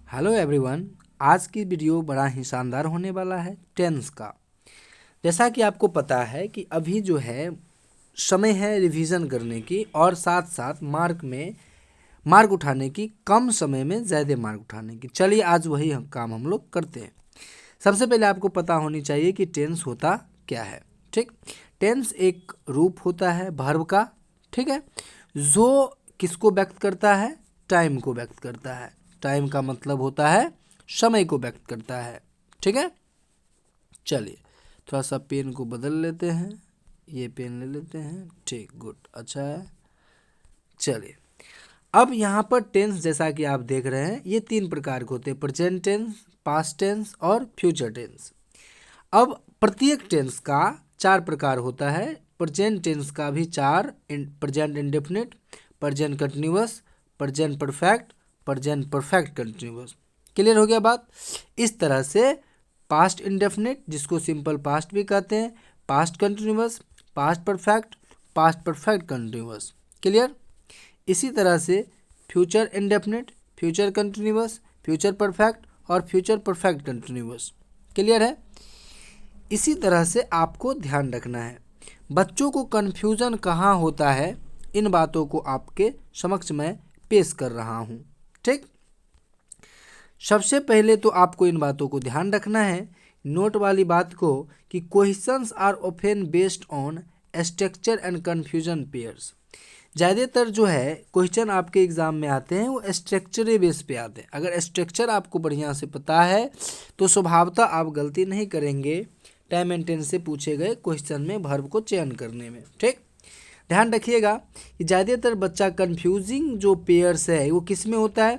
Hello everyone. आज की video बड़ा ही शानदार होने वाला है टेंस का। जैसा कि आपको पता है कि अभी जो है समय है रिवीजन करने की और साथ साथ मार्क उठाने की, कम समय में ज़्यादा मार्क उठाने की। चलिए आज वही काम हम लोग करते हैं। सबसे पहले आपको पता होनी चाहिए कि टेंस होता क्या है। ठीक, टेंस एक रूप होता है वर्ब का, ठीक है, जो किसको व्यक्त करता है? टाइम को व्यक्त करता है। टाइम का मतलब होता है समय को व्यक्त करता है। ठीक है, चलिए थोड़ा सा पेन को बदल लेते हैं, ये पेन ले लेते हैं। ठीक, गुड, अच्छा है। चलिए अब यहाँ पर टेंस जैसा कि आप देख रहे हैं ये 3 प्रकार के होते हैं: प्रेजेंट टेंस, पास्ट टेंस और फ्यूचर टेंस। अब प्रत्येक टेंस का 4 प्रकार होता है। प्रेजेंट टेंस का भी 4: present indefinite, present continuous, present perfect, present perfect continuous. Clear हो गया बात? इस तरह से पास्ट इंडेफिनिट, जिसको सिंपल पास्ट भी कहते हैं, past continuous, past perfect, past perfect continuous. Clear? इसी तरह से future indefinite, future continuous, future perfect और फ्यूचर परफेक्ट कंटिन्यूअस। क्लियर है? इसी तरह से आपको ध्यान रखना है। बच्चों को कन्फ्यूज़न कहाँ होता है, इन बातों को आपके समक्ष मैं पेश कर रहा हूँ। ठीक, सबसे पहले तो आपको इन बातों को ध्यान रखना है, नोट वाली बात को, कि questions are often based on structure and confusion pairs. ज़्यादातर जो है क्वेश्चन आपके एग्जाम में आते हैं वो स्ट्रक्चर बेस पे आते हैं। अगर स्ट्रक्चर आपको बढ़िया से पता है तो स्वभावतः आप गलती नहीं करेंगे टाइम एंड टेंस से पूछे गए क्वेश्चन में वर्ब को चयन करने में। ठीक, ध्यान रखिएगा कि ज़्यादातर बच्चा कन्फ्यूजिंग जो पेयर्स है वो किस में होता है?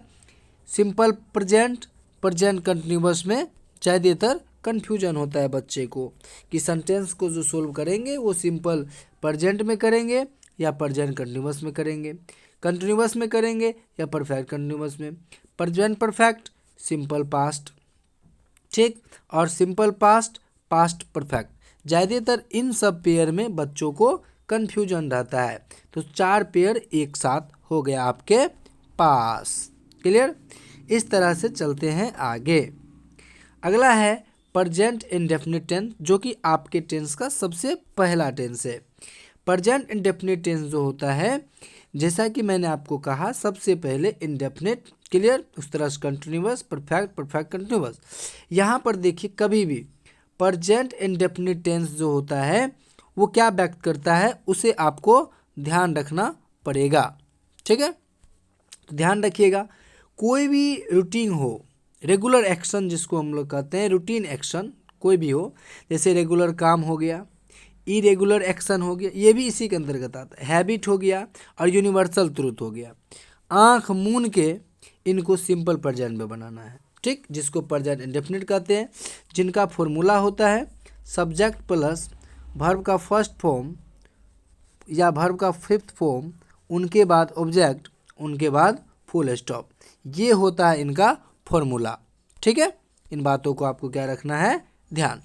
सिंपल प्रेजेंट, प्रेजेंट कंटिन्यूअस में ज़्यादातर कन्फ्यूजन होता है बच्चे को, कि सेंटेंस को जो सोल्व करेंगे वो सिंपल प्रेजेंट में करेंगे या प्रेजेंट कंटिन्यूअस में करेंगे, कंटिन्यूअस में करेंगे या परफेक्ट कंटिन्यूअस में, प्रेजेंट परफेक्ट, सिंपल पास्ट, ठीक, और सिंपल पास्ट, पास्ट परफेक्ट। ज़्यादातर इन सब पेयर में बच्चों को कन्फ्यूजन रहता है। तो 4 पेयर एक साथ हो गया आपके पास। क्लियर? इस तरह से चलते हैं आगे। अगला है प्रेजेंट इंडेफिनिट टेंस, जो कि आपके टेंस का सबसे पहला टेंस है। प्रेजेंट इंडेफिनिट टेंस जो होता है, जैसा कि मैंने आपको कहा, सबसे पहले इंडेफिनिट, क्लियर, उस तरह से कंटिन्यूअस, परफेक्ट, परफेक्ट कंटिन्यूअस। यहाँ पर देखिए कभी भी प्रेजेंट इंडेफिनिट टेंस जो होता है वो क्या व्यक्त करता है, उसे आपको ध्यान रखना पड़ेगा। ठीक है, तो ध्यान रखिएगा, कोई भी रूटीन हो, रेगुलर एक्शन जिसको हम लोग कहते हैं, रूटीन एक्शन कोई भी हो, जैसे रेगुलर काम हो गया, इरेगुलर एक्शन हो गया, ये भी इसी के अंतर्गत आता है, हैबिट हो गया और यूनिवर्सल ट्रूथ हो गया। आँख मून के इनको सिंपल प्रेजेंट में बनाना है। ठीक, जिसको प्रेजेंट इंडेफिनिट कहते हैं, जिनका फॉर्मूला होता है सब्जेक्ट प्लस वर्ब का फर्स्ट फॉर्म या वर्ब का फिफ्थ फॉर्म, उनके बाद ऑब्जेक्ट, उनके बाद फुल स्टॉप। ये होता है इनका फॉर्मूला। ठीक है, इन बातों को आपको क्या रखना है? ध्यान।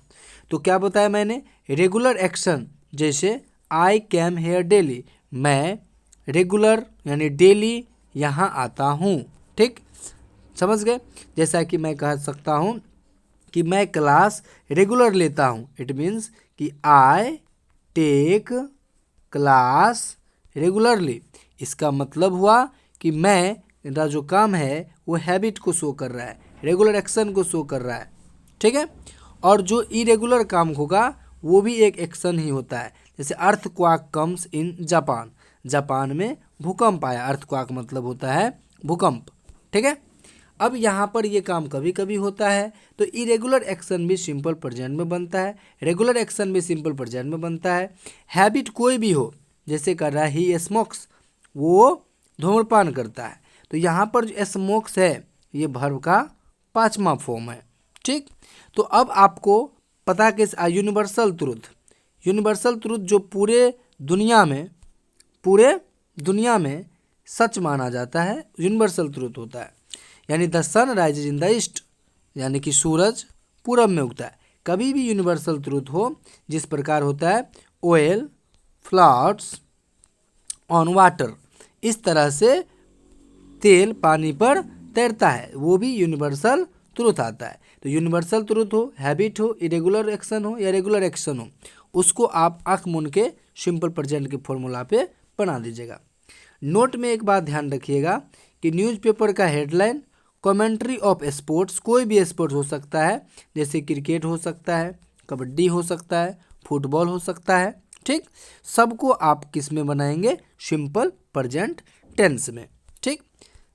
तो क्या बताया मैंने? रेगुलर एक्शन, जैसे आई कैम हेयर डेली, मैं रेगुलर यानी डेली यहाँ आता हूँ। ठीक, समझ गए? जैसा कि मैं कह सकता हूँ कि मैं क्लास रेगुलर लेता हूँ, इट मीन्स कि आई टेक क्लास रेगुलरली। इसका मतलब हुआ कि मैं, मेरा जो काम है वो हैबिट को शो कर रहा है, रेगुलर एक्शन को शो कर रहा है। ठीक है, और जो इरेगुलर काम होगा वो भी एक एक्शन ही होता है। जैसे earthquake comes in Japan, Japan में भूकंप आया, अर्थक्वेक मतलब होता है भूकंप। ठीक है, अब यहाँ पर ये काम कभी कभी होता है, तो इरेगुलर एक्शन भी सिंपल प्रेजेंट में बनता है, रेगुलर एक्शन भी सिंपल प्रेजेंट में बनता है। हैबिट कोई भी हो, जैसे कर रहा है ही स्मोक्स, वो धूम्रपान करता है, तो यहाँ पर जो स्मोक्स है ये वर्ब का 5वां फॉर्म है। ठीक, तो अब आपको पता कि यूनिवर्सल ट्रूथ, यूनिवर्सल ट्रूथ जो पूरे दुनिया में सच माना जाता है, यूनिवर्सल ट्रूथ होता है। यानी the sun rises in the east, यानी कि सूरज पूरब में उगता है। कभी भी यूनिवर्सल ट्रूथ हो, जिस प्रकार होता है ऑयल फ्लॉट्स ऑन वाटर, इस तरह से तेल पानी पर तैरता है, वो भी यूनिवर्सल ट्रूथ आता है। तो यूनिवर्सल ट्रूथ हो, हैबिट हो, इरेगुलर एक्शन हो या रेगुलर एक्शन हो, उसको आप आंख मूंद के सिंपल प्रेजेंट के फॉर्मूला पे बना दीजिएगा। नोट में एक बात ध्यान रखिएगा कि न्यूज़पेपर का हेडलाइन कमेंट्री ऑफ स्पोर्ट्स, कोई भी स्पोर्ट्स हो सकता है, जैसे क्रिकेट हो सकता है, कबड्डी हो सकता है, फुटबॉल हो सकता है, ठीक, सबको आप किस में बनाएंगे, सिंपल प्रेजेंट टेंस में। ठीक,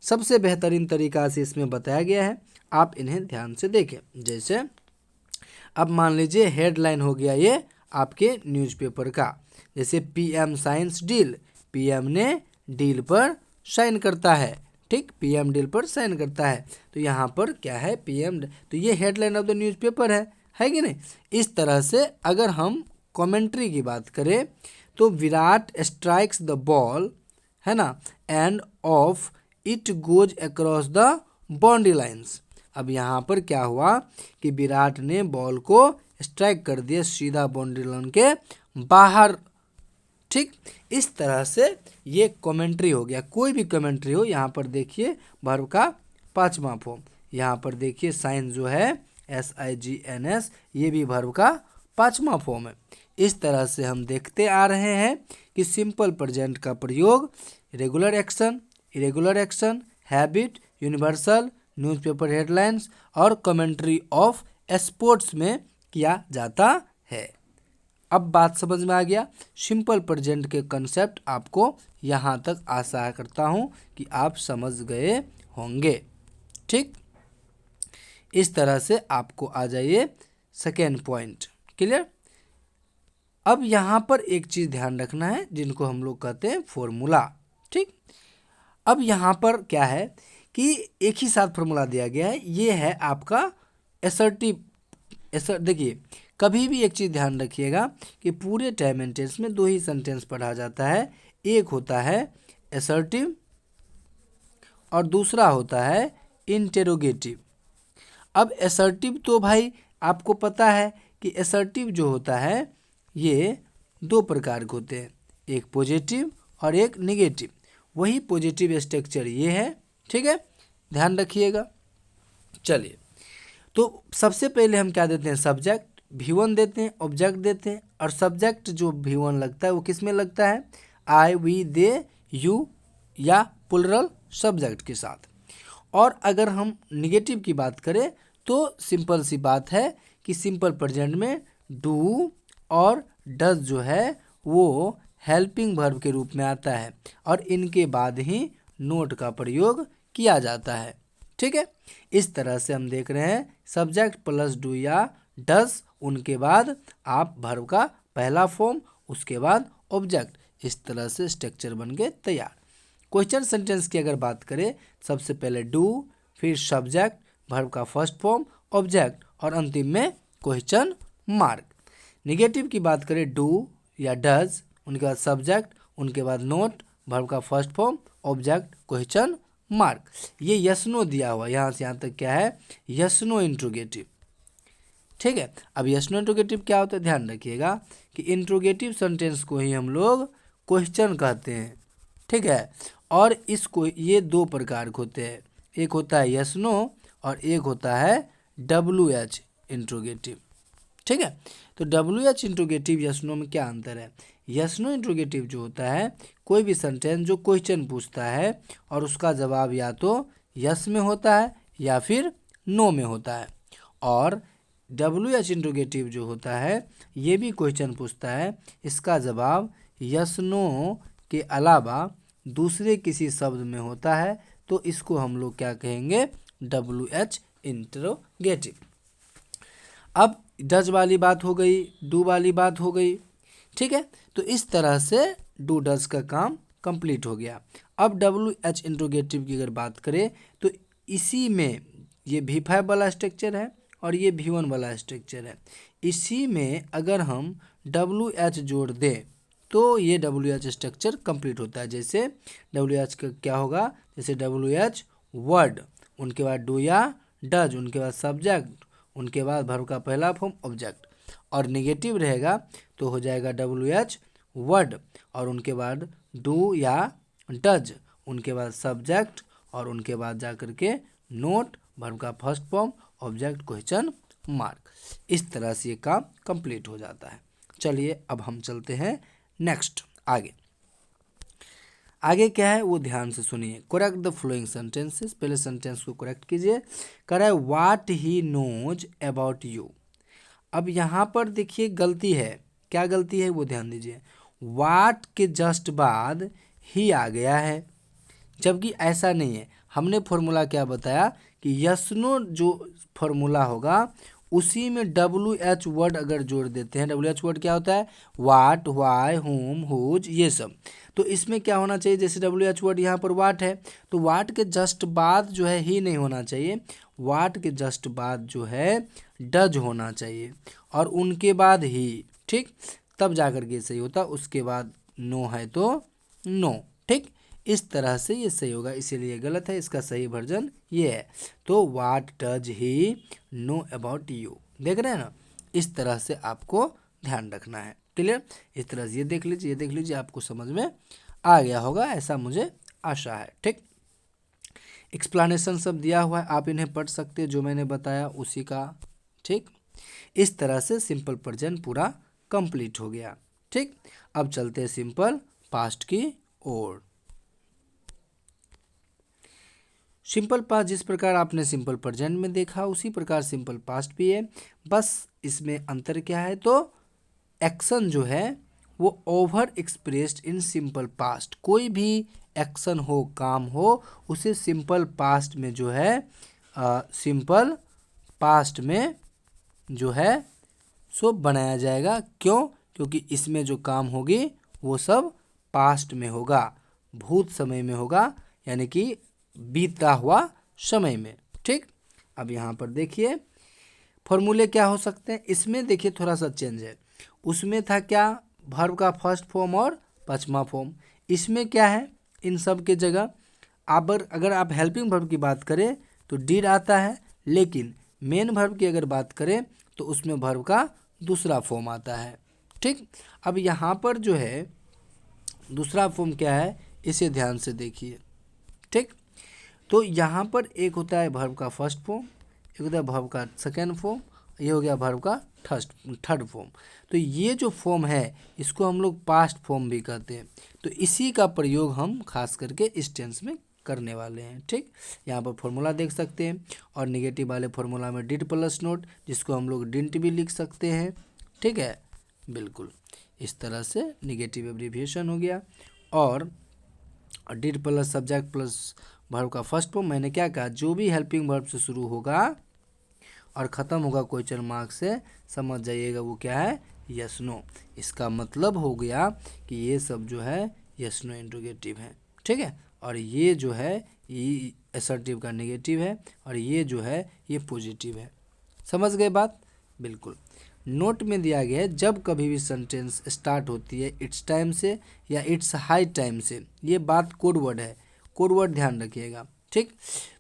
सबसे बेहतरीन तरीका से इसमें बताया गया है, आप इन्हें ध्यान से देखें। जैसे अब मान लीजिए हेडलाइन हो गया ये आपके न्यूज़पेपर का, जैसे पीएम साइंस डील, पीएम ने डील पर साइन करता है, ठीक, पीएम डील पर साइन करता है, तो यहाँ पर क्या है, पीएम, तो ये हेडलाइन ऑफ द न्यूज़पेपर है कि नहीं। इस तरह से अगर हम कमेंट्री की बात करें तो विराट स्ट्राइक्स द बॉल, है ना, end of it goes across the boundary lines. अब यहाँ पर क्या हुआ कि विराट ने बॉल को स्ट्राइक कर दिया सीधा बाउंड्री लाइन के बाहर, ठीक। इस तरह से ये कमेंट्री हो गया, कोई भी कमेंट्री हो। यहाँ पर देखिए वर्ब का 5वां फॉर्म, यहाँ पर देखिए साइन जो है SIGNS, ये भी वर्ब का 5वां फॉर्म है। इस तरह से हम देखते आ रहे हैं कि सिंपल प्रेजेंट का प्रयोग regular action, irregular action, habit, universal, newspaper headlines और कमेंट्री ऑफ स्पोर्ट्स में किया जाता है। अब बात समझ में आ गया, सिंपल प्रेजेंट के कंसेप्ट आपको यहाँ तक आशा करता हूँ कि आप समझ गए होंगे, ठीक। इस तरह से आपको आ जाइए सेकेंड पॉइंट, क्लियर। अब यहाँ पर एक चीज़ ध्यान रखना है जिनको हम लोग कहते हैं फॉर्मूला, ठीक। अब यहाँ पर क्या है कि एक ही साथ फॉर्मूला दिया गया है, ये है आपका असर्टिव। देखिए कभी भी एक चीज़ ध्यान रखिएगा कि पूरे टाइम एंड टेंस में 2 ही सेंटेंस पढ़ा जाता है, एक होता है असर्टिव और दूसरा होता है इंटेरोगेटिव। अब असर्टिव तो भाई आपको पता है कि असर्टिव जो होता है ये 2 प्रकार के होते हैं, एक पॉजिटिव और एक नेगेटिव। वही पॉजिटिव स्ट्रक्चर ये है, ठीक है, ध्यान रखिएगा। चलिए, तो सबसे पहले हम क्या देते हैं, सब्जेक्ट V1 देते हैं, ऑब्जेक्ट देते हैं, और सब्जेक्ट जो V1 लगता है वो किस में लगता है, आई, वी, दे, यू या प्लुरल सब्जेक्ट के साथ। और अगर हम निगेटिव की बात करें तो सिंपल सी बात है कि सिंपल प्रेजेंट में डू और डज जो है वो हेल्पिंग वर्ब के रूप में आता है और इनके बाद ही नोट का प्रयोग किया जाता है, ठीक है। इस तरह से हम देख रहे हैं सब्जेक्ट प्लस डू या डज, उनके बाद आप वर्ब का पहला फॉर्म, उसके बाद ऑब्जेक्ट, इस तरह से स्ट्रक्चर बन के तैयार। क्वेश्चन सेंटेंस की अगर बात करें, सबसे पहले डू, फिर सब्जेक्ट, वर्ब का फर्स्ट फॉर्म, ऑब्जेक्ट और अंतिम में क्वेश्चन मार्क। निगेटिव की बात करें, डू या डज, उनके बाद सब्जेक्ट, उनके बाद नोट, वर्ब का first form, object, question mark. ये यस नो दिया हुआ, यहाँ से यहाँ तक क्या है, यस नो इंट्रोगेटिव, ठीक है। अब यस नो इंट्रोगेटिव क्या होता है, ध्यान रखिएगा कि इंट्रोगेटिव सेंटेंस को ही हम लोग क्वेश्चन कहते हैं, ठीक है। और इसको ये 2 प्रकार के होते हैं, एक होता है यस नो और एक होता है WH इंट्रोगेटिव, ठीक है। तो WH इंट्रोगेटिव यस नो में क्या अंतर है, यस नो इंट्रोगेटिव जो होता है कोई भी सेंटेंस जो क्वेश्चन पूछता है और उसका जवाब या तो यस में होता है या फिर नो में होता है, और WH इंट्रोगेटिव जो होता है ये भी क्वेश्चन पूछता है, इसका जवाब यस नो के अलावा दूसरे किसी शब्द में होता है, तो इसको हम लोग क्या कहेंगे, WH इंट्रोगेटिव। अब डज वाली बात हो गई, डू वाली बात हो गई, ठीक है। तो इस तरह से डू डज का काम कंप्लीट हो गया। अब WH इंट्रोगेटिव की अगर बात करें तो इसी में ये V5 वाला स्ट्रक्चर है और ये V1 वाला स्ट्रक्चर है, इसी में अगर हम WH जोड़ दें तो ये WH स्ट्रक्चर कंप्लीट होता है। जैसे WH का क्या होगा, जैसे WH वर्ड, उनके बाद डू या डज, उनके बाद सब्जेक्ट, उनके बाद वर्ब का पहला फॉर्म ऑब्जेक्ट, और नेगेटिव रहेगा तो हो जाएगा WH वर्ड और उनके बाद डू या डज, उनके बाद सब्जेक्ट, और उनके बाद जा कर के नोट, वर्ब का first form, object, question mark. इस तरह से ये काम कंप्लीट हो जाता है। चलिए अब हम चलते हैं नेक्स्ट आगे। आगे क्या है वो ध्यान से सुनिए। Correct the following sentences. पहले सेंटेंस को करेक्ट कीजिए। कह रहा है what he knows about you. अब यहाँ पर देखिए गलती है, क्या गलती है वो ध्यान दीजिए। व्हाट के जस्ट बाद ही आ गया है, जबकि ऐसा नहीं है। हमने फॉर्मूला क्या बताया कि यस नो जो फॉर्मूला होगा उसी में WH वर्ड अगर जोड़ देते हैं, WH वर्ड क्या होता है, वाट, वाई, होम, हुज, ये सब। तो इसमें क्या होना चाहिए, जैसे WH वर्ड यहाँ पर वाट है तो वाट के जस्ट बाद जो है ही नहीं होना चाहिए, वाट के जस्ट बाद जो है डज होना चाहिए और उनके बाद ही, ठीक, तब जाकर के सही होता। उसके बाद नो है तो नो, ठीक, इस तरह से ये सही होगा, इसीलिए गलत है। इसका सही वर्जन ये है। तो what does he know about you, देख रहे हैं ना। इस तरह से आपको ध्यान रखना है। क्लियर? इस तरह से ये देख लीजिए, ये देख लीजिए, आपको समझ में आ गया होगा ऐसा मुझे आशा है। ठीक, एक्सप्लेनेशन सब दिया हुआ है, आप इन्हें पढ़ सकते हैं जो मैंने बताया उसी का। ठीक, इस तरह से सिंपल प्रेजेंट पूरा कंप्लीट हो गया। ठीक, अब चलते हैं सिंपल पास्ट की ओर। सिंपल पास्ट जिस प्रकार आपने सिंपल प्रेजेंट में देखा उसी प्रकार सिंपल पास्ट भी है, बस इसमें अंतर क्या है, तो एक्शन जो है वो over expressed in simple past. कोई भी एक्शन हो, काम हो, उसे सिंपल पास्ट में जो है सिंपल पास्ट में जो है सो बनाया जाएगा। क्यों? क्योंकि इसमें जो काम होगी वो सब पास्ट में होगा, भूत समय में होगा, यानी कि बीता हुआ समय में। ठीक, अब यहाँ पर देखिए फॉर्मूले क्या हो सकते हैं। इसमें देखिए थोड़ा सा चेंज है। उसमें था क्या, वर्ब का फर्स्ट फॉर्म और पांचवा फॉर्म। इसमें क्या है, इन सब के जगह अगर आप हेल्पिंग वर्ब की बात करें तो डिड आता है, लेकिन मेन वर्ब की अगर बात करें तो उसमें वर्ब का दूसरा फॉर्म आता है। ठीक, अब यहाँ पर जो है दूसरा फॉर्म क्या है इसे ध्यान से देखिए। ठीक, तो यहाँ पर एक होता है वर्ब का फर्स्ट फॉर्म, एक होता है वर्ब का सेकेंड फॉर्म, ये हो गया वर्ब का थर्ड फॉर्म। तो ये जो फॉर्म है इसको हम लोग पास्ट फॉर्म भी कहते हैं। तो इसी का प्रयोग हम खास करके इस टेंस में करने वाले हैं। ठीक, यहाँ पर फॉर्मूला देख सकते हैं, और नेगेटिव वाले फॉर्मूला में डिड प्लस नोट, जिसको हम लोग डिंट भी लिख सकते हैं। ठीक है, बिल्कुल इस तरह से नेगेटिव एब्रीविएशन हो गया। और did plus subject plus verb का फर्स्ट फॉर्म, मैंने क्या कहा, जो भी हेल्पिंग वर्ब से शुरू होगा और ख़त्म होगा क्वेश्चन मार्क से, समझ जाइएगा वो क्या है, यस नो। इसका मतलब हो गया कि ये सब जो है यस नो इंट्रोगेटिव है। ठीक है, और ये जो है ये असर्टिव का नेगेटिव है, और ये जो है ये पॉजिटिव है। समझ गए बात? बिल्कुल। नोट में दिया गया है जब कभी भी सेंटेंस स्टार्ट होती है इट्स टाइम से या इट्स हाई टाइम से, ये बात कोड वर्ड है, कोड वर्ड ध्यान रखिएगा। ठीक,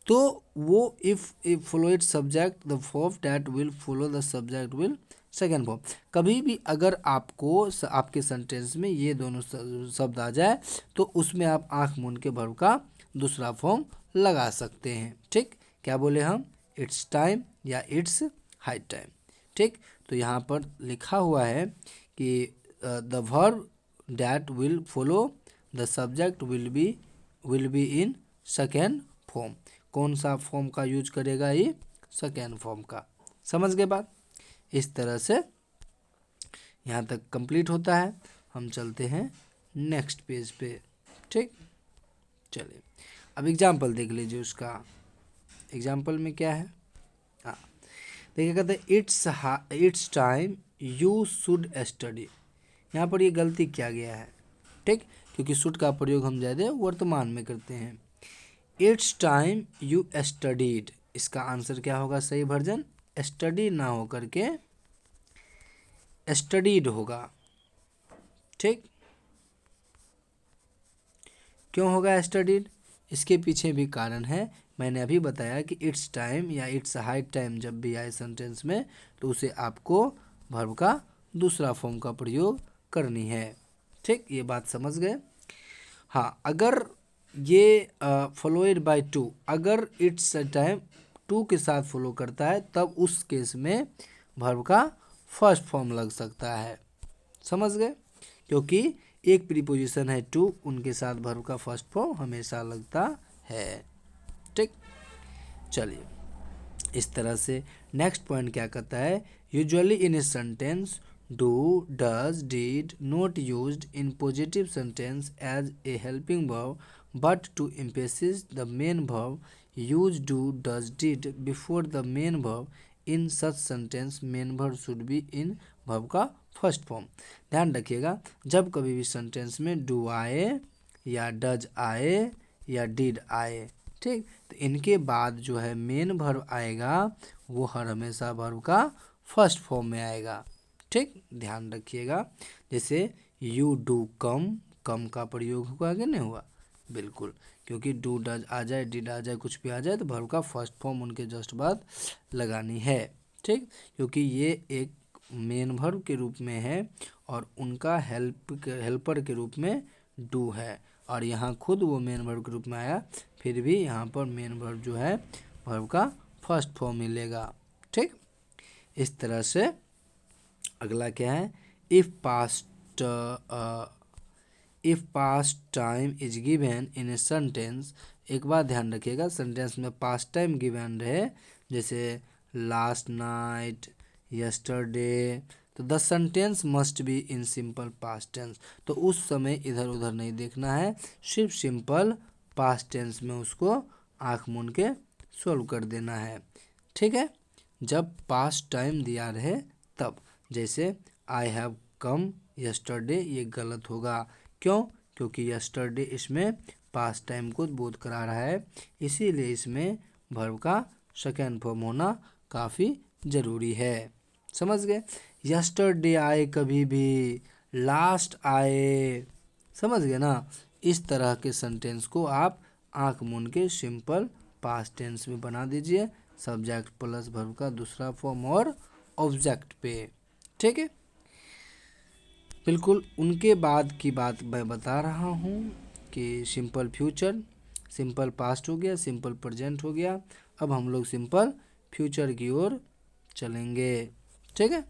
तो वो if follow it subject the form that will follow the subject will second form. कभी भी अगर आपको आपके सेंटेंस में ये दोनों शब्द आ जाए तो उसमें आप आंख मूंद के वर्ब का दूसरा फॉर्म लगा सकते हैं। ठीक, क्या बोले हम, इट्स टाइम या इट्स हाई टाइम। ठीक, तो यहाँ पर लिखा हुआ है कि the verb that will follow the subject will be in second form. कौन सा फॉर्म का यूज करेगा, ये सेकेंड फॉर्म का। समझ गए बात? इस तरह से यहाँ तक कंप्लीट होता है। हम चलते हैं नेक्स्ट पेज पे। ठीक, चलिए अब एग्जाम्पल देख लीजिए उसका। एग्जाम्पल में क्या है, हाँ देखिए, कहते हैं it's time you should study. यहाँ पर ये गलती किया गया है। ठीक, क्योंकि शुड का प्रयोग हम ज़्यादा वर्तमान में करते हैं। इट्स टाइम यू स्टडीड, इसका आंसर क्या होगा, सही वर्जन स्टडी ना हो करके स्टडीड होगा। ठीक, क्यों होगा स्टडीड, इसके पीछे भी कारण है। मैंने अभी बताया कि इट्स टाइम या इट्स हाई टाइम जब भी आए सेंटेंस में तो उसे आपको वर्ब का दूसरा फॉर्म का प्रयोग करनी है। ठीक, ये बात समझ गए। हाँ, अगर ये फॉलोइड बाय टू, अगर इट्स टाइम टू के साथ फॉलो करता है तब उस केस में वर्ब का फर्स्ट फॉर्म लग सकता है। समझ गए? क्योंकि एक प्रीपोजिशन है टू, उनके साथ वर्ब का फर्स्ट फॉर्म हमेशा लगता है। ठीक, चलिए इस तरह से नेक्स्ट पॉइंट क्या कहता है, usually in a sentence do does did not used in positive sentence as a helping verb but to emphasis the main verb use do does did before the main verb in such sentence main verb should be in verb का first form. ध्यान रखिएगा, जब कभी भी sentence में do आए या does आए या डिड आए, ठीक, तो इनके बाद जो है मेन वर्ब आएगा वो हर हमेशा वर्ब का फर्स्ट फॉर्म में आएगा। ठीक, ध्यान रखिएगा। जैसे यू डू कम, कम का प्रयोग हुआ कि नहीं हुआ? बिल्कुल, क्योंकि डू डज आ जाए, डिड आ जाए, कुछ भी आ जाए तो वर्ब का फर्स्ट फॉर्म उनके जस्ट बाद लगानी है। ठीक, क्योंकि ये एक मेन वर्ब के रूप में है और उनका हेल्पर के रूप में डू है, और यहाँ खुद वो मेन वर्ब के रूप में आया, फिर भी यहाँ पर मेन वर्ब जो है वर्ब का फर्स्ट फॉर्म मिलेगा। ठीक, इस तरह से अगला क्या है, if past time is given in a sentence. एक बात ध्यान रखिएगा, सेंटेंस में पास्ट टाइम गिवन रहे, जैसे लास्ट नाइट, यस्टरडे, तो the sentence must be in simple past tense. तो उस समय इधर उधर नहीं देखना है, सिर्फ सिंपल पास्ट टेंस में उसको आँख मूंद के सॉल्व कर देना है। ठीक है, जब पास्ट टाइम दिया रहे तब, जैसे आई हैव कम यस्टरडे, ये गलत होगा। क्यों? क्योंकि यस्टरडे इसमें पास्ट टाइम को बोध करा रहा है, इसीलिए इसमें वर्ब का सेकेंड फॉर्म होना काफ़ी ज़रूरी है। समझ गए? यस्टरडे आए कभी भी, लास्ट आए, समझ गए ना? इस तरह के सेंटेंस को आप आंख मूंद के सिंपल पास्ट टेंस में बना दीजिए, सब्जेक्ट प्लस वर्ब का दूसरा फॉर्म और ऑब्जेक्ट पे। ठीक है, बिल्कुल उनके बाद की बात मैं बता रहा हूँ कि सिंपल फ्यूचर, सिंपल पास्ट हो गया, सिंपल प्रेजेंट हो गया, अब हम लोग सिंपल फ्यूचर की ओर चलेंगे। ठीक है,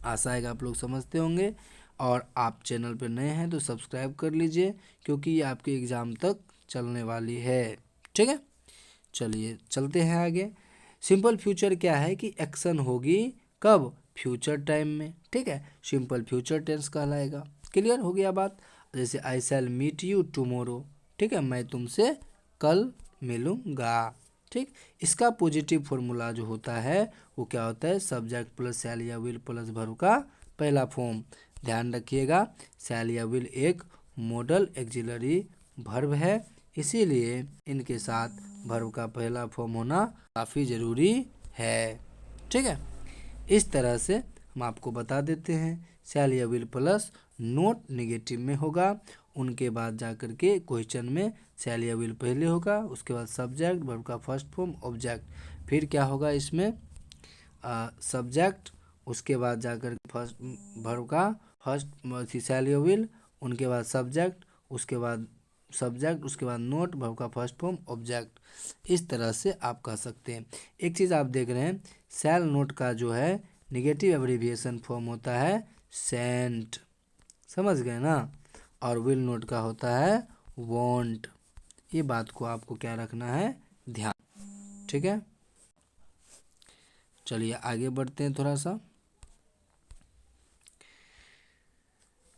आशा है कि आप लोग समझते होंगे, और आप चैनल पर नए हैं तो सब्सक्राइब कर लीजिए, क्योंकि ये आपके एग्ज़ाम तक चलने वाली है। ठीक है, चलिए चलते हैं आगे। सिंपल फ्यूचर क्या है कि एक्शन होगी कब? फ्यूचर टाइम में। ठीक है, सिंपल फ्यूचर टेंस कहलाएगा। क्लियर हो गया बात? जैसे आई शैल मीट यू टुमारो, ठीक है, मैं तुमसे कल मिलूँगा। ठीक, इसका पॉजिटिव फॉर्मूला जो होता है वो क्या होता है, सब्जेक्ट प्लस शैल या विल प्लस वर्ब का पहला फॉर्म। ध्यान रखिएगा, शैल या विल एक मॉडल एक्सिलरी वर्ब है, इसीलिए इनके साथ वर्ब का पहला फॉर्म होना काफ़ी ज़रूरी है। ठीक है, इस तरह से हम आपको बता देते हैं, शैल या विल प्लस नोट नेगेटिव में होगा, उनके बाद जाकर के क्वेश्चन में शैल या विल पहले होगा, उसके बाद सब्जेक्ट, वर्ब का फर्स्ट फॉर्म, ऑब्जेक्ट, फिर क्या होगा इसमें सब्जेक्ट, उसके बाद जाकर फर्स्ट वर्ब का फर्स्ट शैल या विल, उनके बाद सब्जेक्ट, उसके बाद सब्जेक्ट, उसके बाद नोट, वर्ब का फर्स्ट फॉर्म, ऑब्जेक्ट। इस तरह से आप कह सकते हैं। एक चीज़ आप देख रहे हैं, शैल नोट का जो है नेगेटिव एब्रीविएशन फॉर्म होता है सेंट, समझ गए ना, और विल नोट का होता है वॉन्ट। ये बात को आपको क्या रखना है, ध्यान। ठीक है, चलिए आगे बढ़ते हैं थोड़ा सा।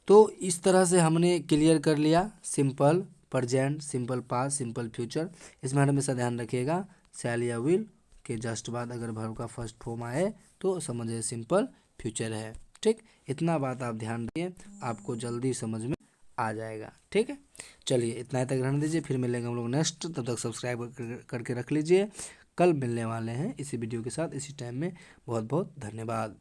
तो इस तरह से हमने क्लियर कर लिया simple present, simple past, simple future. इसमें हमेशा ध्यान रखिएगा, शैल या विल के जस्ट बाद अगर वर्ब का फर्स्ट फॉर्म आए तो समझिए सिंपल फ्यूचर है। ठीक, इतना बात आप ध्यान रखिए, आपको जल्दी समझ में आ जाएगा। ठीक है, चलिए इतना ही तक रहने दीजिए, फिर मिलेंगे हम लोग नेक्स्ट। तब तक सब्सक्राइब करके रख लीजिए, कल मिलने वाले हैं इसी वीडियो के साथ इसी टाइम में। बहुत बहुत धन्यवाद।